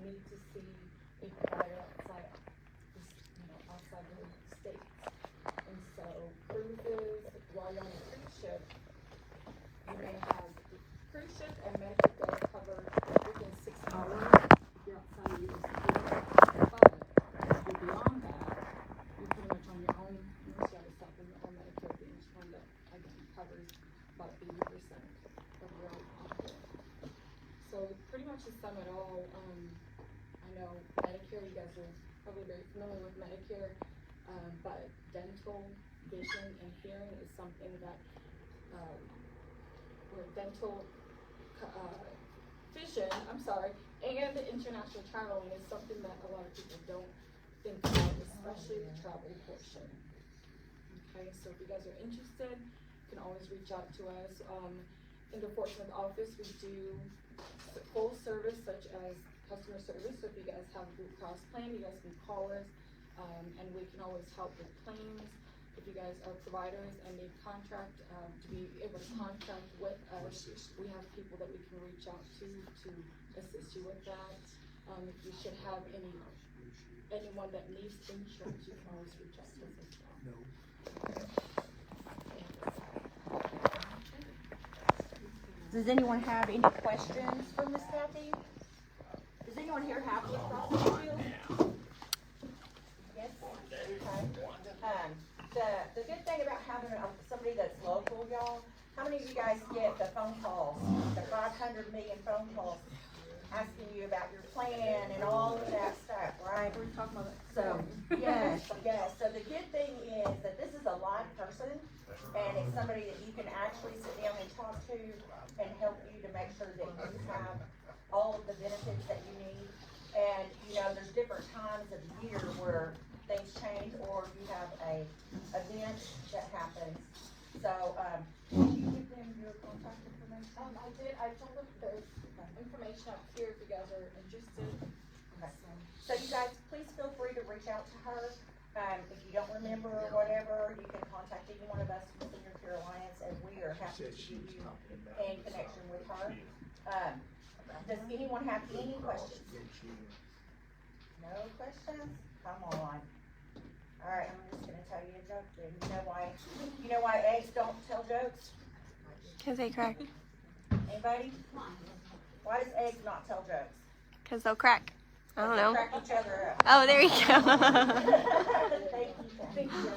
need to see a provider outside, outside the states. And so cruises, while you're on a cruise ship, you may have the cruise ship and medical bill covered within 6 hours if you're outside of US. But if you're beyond that, you're pretty much on your own. You have to stop on your own Medicare Advantage plan that again covers about 80% of your out-of-pocket. So pretty much to sum it all, I know Medicare, you guys are probably very familiar with Medicare, but dental, vision, and hearing is something that, or dental, vision, and international traveling is something that a lot of people don't think about, especially the travel portion. Okay, so if you guys are interested, you can always reach out to us. In the Fort Smith office, we do full service such as customer service. So if you guys have a Blue Cross plan, you guys can call us, and we can always help with claims. If you guys are providers and need contract, to be able to contract with us, we have people that we can reach out to assist you with that. If you should have anyone that needs insurance, you can always reach out to us as well. Does anyone have any questions for Miss Kathy? Does anyone here have Blue Cross Blue Shield? Yes? Okay. The good thing about having somebody that's local, y'all, how many of you guys get the phone calls, the 500 million phone calls asking you about your plan and all of that stuff, right? We're talking about that. So, yes. So the good thing is that this is a live person, and it's somebody that you can actually sit down and talk to and help you to make sure that you have all of the benefits that you need. And, there's different times of the year where things change, or you have a event that happens. So, did you give them your contact information? I did. I told them there's information up here if you guys are interested. Okay. So you guys, please feel free to reach out to her. If you don't remember or whatever, you can contact any one of us from Senior Care Alliance, and we are happy to give you in connection with her. Does anyone have any questions? No questions? Come on. All right, I'm just gonna tell you a joke then. You know why eggs don't tell jokes? 'Cause they crack. Anybody? Why does eggs not tell jokes? 'Cause they'll crack. I don't know. Crack each other up. Oh, there you go. Thank you.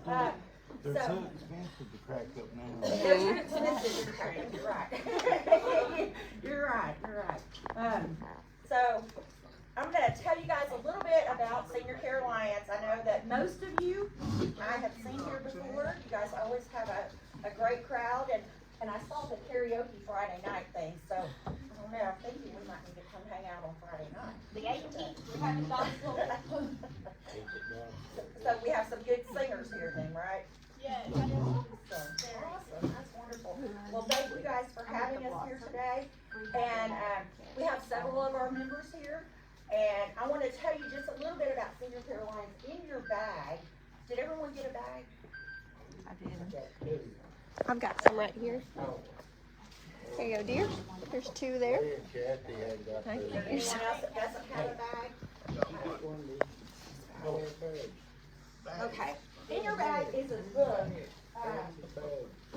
All right. They're So- too expensive to crack up now. They're too expensive to crack. You're right. You're right. So I'm going to tell you guys a little bit about Senior Care Alliance. I know that most of you I have seen here before. You guys always have a great crowd, and I saw the karaoke Friday night thing, so I don't know, I'm thinking we might need to come hang out on Friday night. The 18th, we're having gospel. So we have some good singers here then, right? Yes. Awesome, that's wonderful. Well, thank you guys for having us here today, and we have several of our members here, and I want to tell you just a little bit about Senior Care Alliance. In your bag, did everyone get a bag? I did. I've got some right here. There you go, dear. There's 2 there. Thank Is there you. anyone else that doesn't have a bag? Okay. In your bag is a book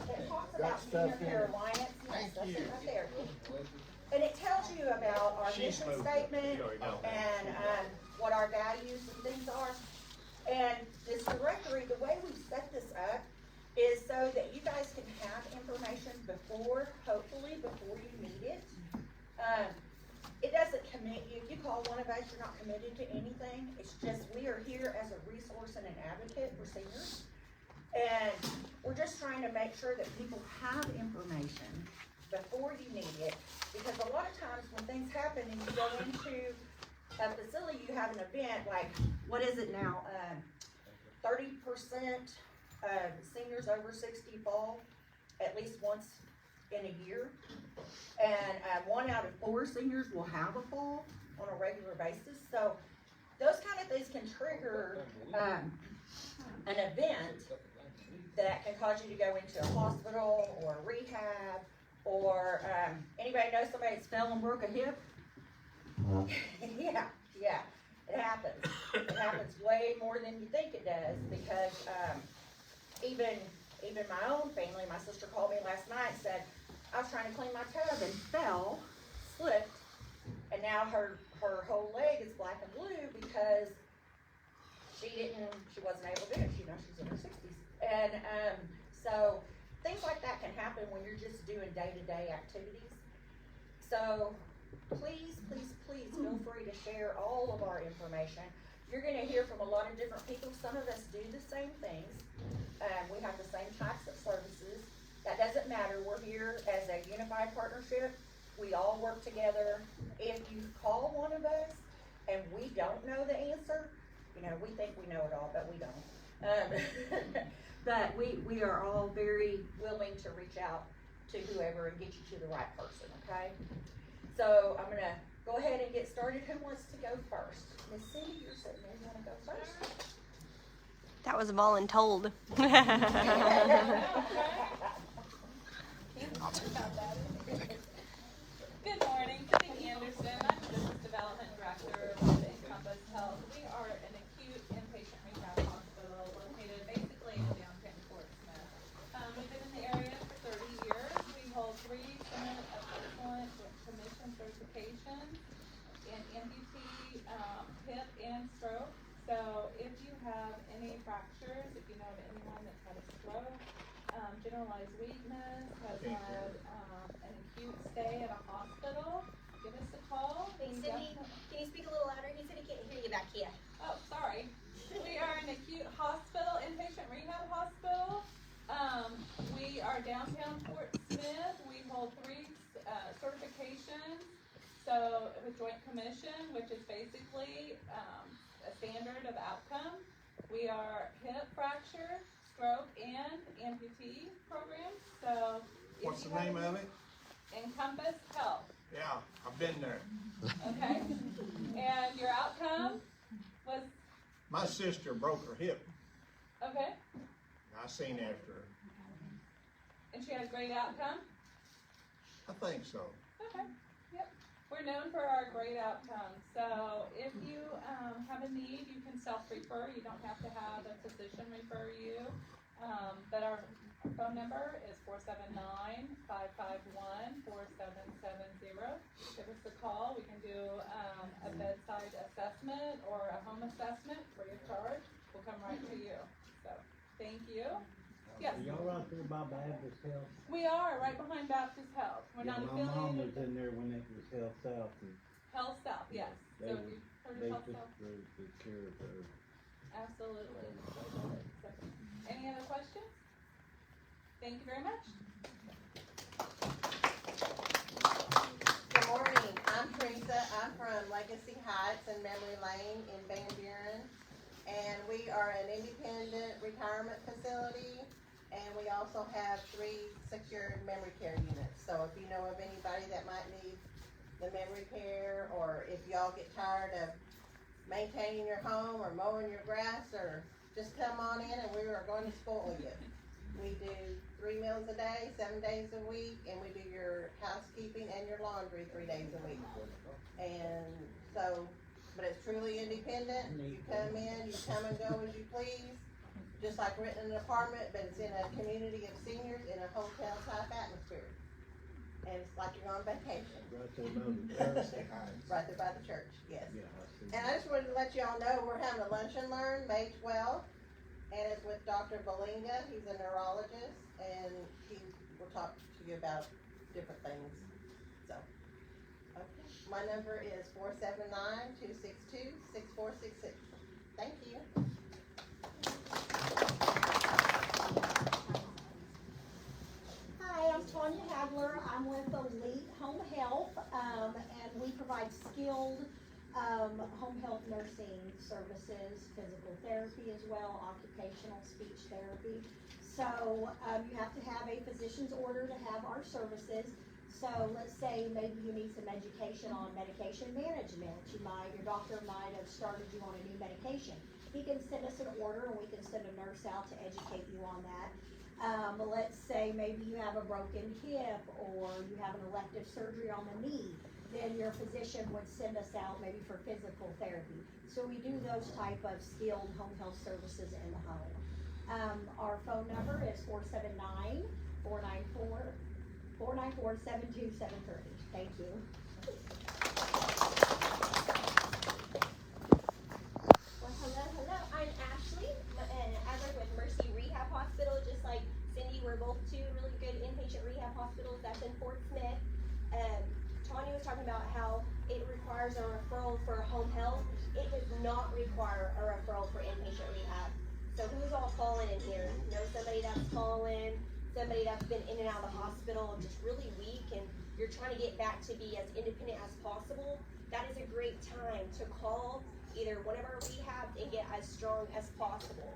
that talks about Senior Care Alliance. Yes, that's it right there. And it tells you about our mission statement and what our values and things are. And this directory, the way we set this up is so that you guys can have information hopefully before you need it. It doesn't commit you. If you call one of us, you're not committed to anything. It's just we are here as a resource and an advocate for seniors. And we're just trying to make sure that people have information before you need it. Because a lot of times when things happen and you go into a facility, you have an event like, what is it now? 30% of seniors over 60 fall at least once in a year. And 1 out of 4 seniors will have a fall on a regular basis. So those kind of things can trigger an event that can cause you to go into a hospital or a rehab Or, anybody know somebody that's fell and broke a hip? Yeah, it happens. It happens way more than you think it does, because, even my own family, my sister called me last night and said, I was trying to clean my tub and fell, slipped, and now her whole leg is black and blue because she wasn't able to do it. She's in her 60s. And, so things like that can happen when you're just doing day-to-day activities. So please, please, please feel free to share all of our information. You're gonna hear from a lot of different people. Some of us do the same things. We have the same types of services. That doesn't matter. We're here as a unified partnership. We all work together. If you call one of us and we don't know the answer, we think we know it all, but we don't. But we are all very willing to reach out to whoever and get you to the right person, okay? So I'm gonna go ahead and get started. Who wants to go first? Miss Cindy, you're sitting there. You wanna go first? That was voluntold. Good morning, Cindy Anderson. I'm the Business Development Director with Encompass Health. We are an acute inpatient rehab hospital located basically in downtown Fort Smith. We've been in the area for 30 years. We hold 3 Center of Excellence with commission certifications in amputee, hip, and stroke. So if you have any fractures, if you know of anyone that's had a stroke, generalized weakness, has had an acute stay at a hospital, give us a call. Hey Cindy, can you speak a little louder? He said he can't hear you back here. Oh, sorry. We are an acute hospital, inpatient rehab hospital. We are downtown Fort Smith. We hold 3 certifications. So with Joint Commission, which is basically a standard of outcome. We are hip fracture, stroke, and amputee programs. So What's the name of it? Encompass Health. Yeah, I've been there. Okay. And your outcome was My sister broke her hip. okay. I seen after her. And she had a great outcome. I think so. Okay. Yep. We're known for our great outcomes. So if you have a need, you can self-refer. You don't have to have a physician refer you. But our phone number is 479-551-4770. Give us a call. We can do a bedside assessment or a home assessment free of charge. We'll come right to you. So thank you. Yes. Are y'all right there by Baptist Health? We are right behind Baptist Health. We're Yeah, not my mom was affiliated. in there when it was Health South, and Health South, yes. They So were- you heard they of Health took South? the care of her. Absolutely. So, any other questions? Thank you very much. Good morning, I'm Teresa, I'm from Legacy Heights and Memory Lane in Van Buren. And we are an independent retirement facility, and we also have 3 secured memory care units. So if you know of anybody that might need the memory care, or if y'all get tired of maintaining your home or mowing your grass, or just come on in and we are going to spoil you. We do 3 meals a day, 7 days a week, and we do your housekeeping and your laundry 3 days a week. And so, but it's truly independent. You come in, you come and go as you please, just like renting an apartment, but it's in a community of seniors in a hotel type atmosphere. And it's like you're on vacation. Right there by the church. Right there by the church, yes. Yeah, I see. And I just wanted to let y'all know, we're having a lunch and learn May 12th, and it's with Dr. Belinga. He's a neurologist, and he will talk to you about different things. So, okay. My number is 479-262-6466. Thank you. Hi, I'm Tanya Hagler. I'm with Elite Home Health, and we provide skilled home health nursing services, physical therapy as well, occupational speech therapy. So you have to have a physician's order to have our services. So let's say maybe you need some education on medication management. Your doctor might have started you on a new medication. He can send us an order and we can send a nurse out to educate you on that. Let's say maybe you have a broken hip or you have an elective surgery on the knee, then your physician would send us out maybe for physical therapy. So we do those type of skilled home health services in the home. Our phone number is 479-494-7273. Thank you. Well, hello. I'm Ashley, and I work with Mercy Rehab Hospital. Just like Cindy, we're both two really good inpatient rehab hospitals. That's in Fort Smith. Tanya was talking about how it requires a referral for home health. It does not require a referral for inpatient rehab. So who's all calling in here? Know somebody that's calling, somebody that's been in and out of the hospital, just really weak, and you're trying to get back to be as independent as possible. That is a great time to call either one of our rehabs and get as strong as possible.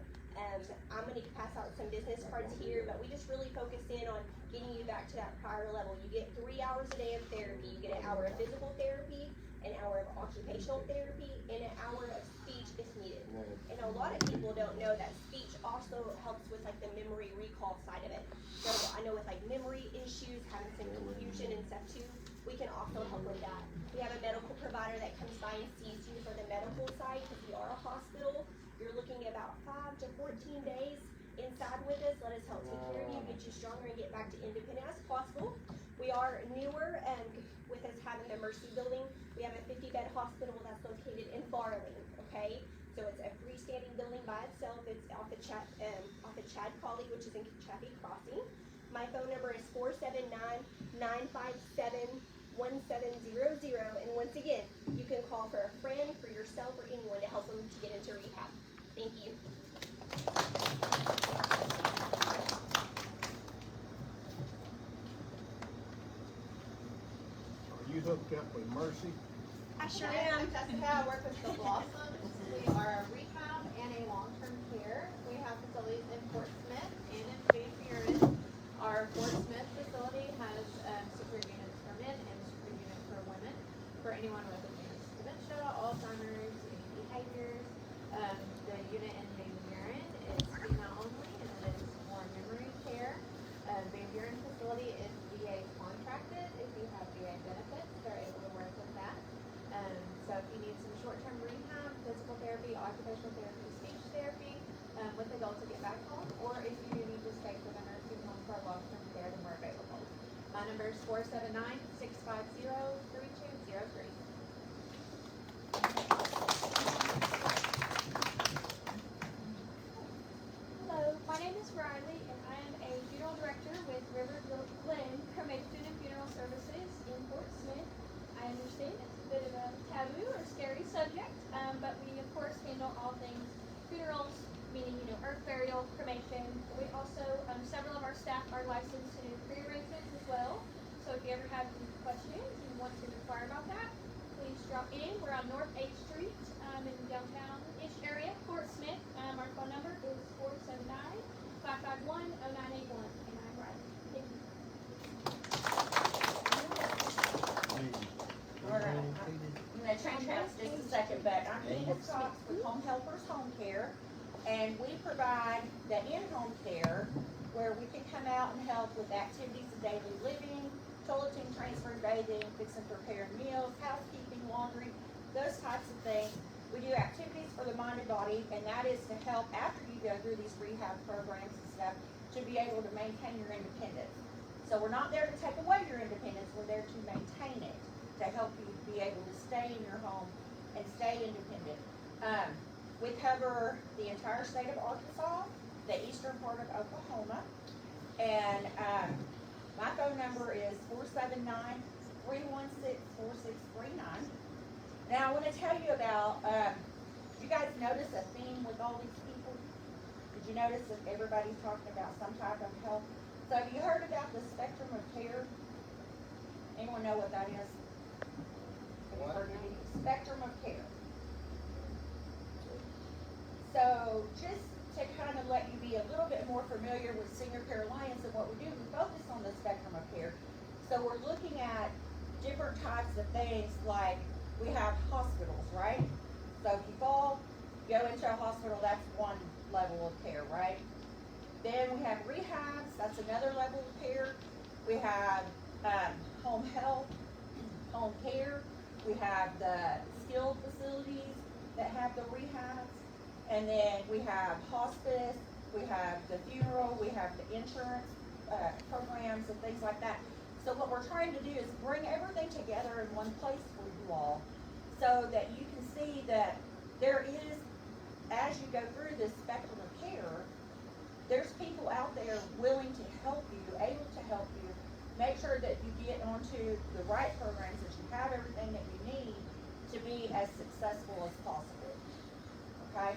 I'm going to pass out some business cards here, but we just really focus in on getting you back to that prior level. You get 3 hours a day of therapy. You get an hour of physical therapy, an hour of occupational therapy, and an hour of speech if needed. And a lot of people don't know that speech also helps with like the memory recall side of it. So I know with like memory issues, having some confusion and stuff too, we can also help with that. We have a medical provider that comes by and sees you for the medical side because we are a hospital. You're looking at about 5 to 14 days inside with us. Let us help take care of you, get you stronger, and get back to independent as possible. We are newer, and with us having the Mercy building, we have a 50-bed hospital that's located in Farley, okay? So it's a freestanding building by itself. It's off the Chad Colley, which is in Chaffee Crossing. My phone number is 479-957-1700, and once again, you can call for a friend, for yourself, or anyone to help them to get into rehab. Thank you. Are you hooked up with Mercy? I sure am. Jessica, I work with the Blossoms. We are a rehab and a long-term care. We have facilities in Fort Smith and in Van Buren. Our Fort Smith facility has super units for men and super units for women. For anyone with advanced dementia, Alzheimer's, any behaviors. The unit in Van Buren is female only, and it is for memory care. Van Buren facility is VA contracted. If you have VA benefits, they're able to work with that. So if you need some short-term rehab, physical therapy, occupational therapy, speech therapy, with the goal to get back home, or if you do need to stay for the nursing home for long-term care, then we're available. My number is 479-650-3203. Hello, my name is Riley, and I am a funeral director with River Glen Cremation and Funeral Services in Fort Smith. I understand it's a bit of a taboo or scary subject, but we of course handle all things funerals, meaning earth burial, cremation. We also, several of our staff are licensed to do pre-arrangements as well. So if you ever have any questions and want to inquire about that, please drop in. We're on North 8th Street in downtown-ish area, Fort Smith. Our phone number is 479-551-0981, and I'm Riley. Thank you. I'm gonna change hands just a second, but I'm Edith Cox with Home Helpers Home Care, and we provide the in-home care where we can come out and help with activities of daily living, toileting, transferring, bathing, fixing, preparing meals, housekeeping, laundry, those types of things. We do activities for the mind and body, and that is to help after you go through these rehab programs and stuff to be able to maintain your independence. So we're not there to take away your independence, we're there to maintain it, to help you be able to stay in your home and stay independent. We cover the entire state of Arkansas, the eastern part of Oklahoma, and my phone number is 479-316-4639. Now I want to tell you about, you guys notice a theme with all these people? Did you notice that everybody's talking about some type of health? So have you heard about the spectrum of care? Anyone know what that is? Have you heard of it? Spectrum of care. So just to kind of let you be a little bit more familiar with Senior Care Alliance and what we do, we focus on the spectrum of care. So we're looking at different types of things, like we have hospitals, right? So if you fall, go into a hospital, that's one level of care, right? Then we have rehabs, that's another level of care. We have, home health, home care. We have the skilled facilities that have the rehabs. And then we have hospice, we have the funeral, we have the insurance, programs and things like that. So what we're trying to do is bring everything together in one place for you all, so that you can see that there is, as you go through this spectrum of care, there's people out there willing to help you, able to help you, make sure that you get onto the right programs, that you have everything that you need to be as successful as possible, okay?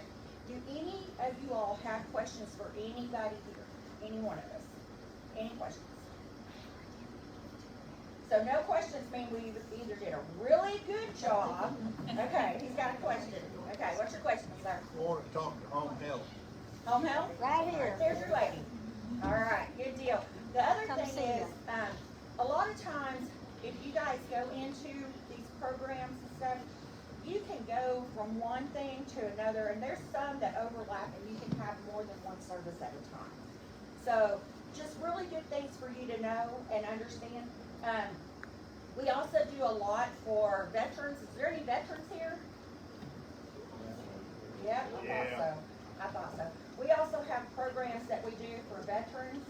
Do any of you all have questions for anybody here, any one of us? Any questions? So no questions mean we either did a really good job. Okay, he's got a question. Okay, what's your question, sir? I want to talk to home health. Home health? Right here. There's your lady. All right, good deal. The other Come see thing is, ya. a lot of times, if you guys go into these programs and stuff, you can go from one thing to another, and there's some that overlap, and you can have more than one service at a time. So, just really good things for you to know and understand. We also do a lot for veterans. Is there any veterans here? Yeah, I thought so. We also have programs that we do for veterans.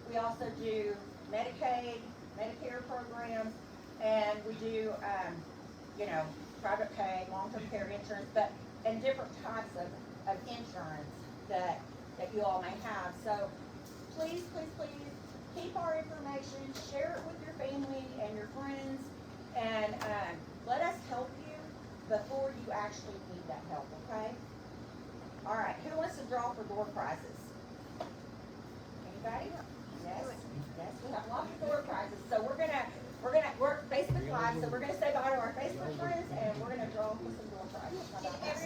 We also do Medicaid, Medicare programs, and we do, private pay, long-term care insurance, and different types of insurance that you all may have. So please, please, please keep our information, share it with your family and your friends, and let us help you before you actually need that help, okay? All right, who wants to draw for door prizes? Anybody? Yes, yes, we have lots of door prizes. So we're Facebook Live, so we're gonna say bye to our Facebook friends, and we're gonna draw for some door prizes. How about that?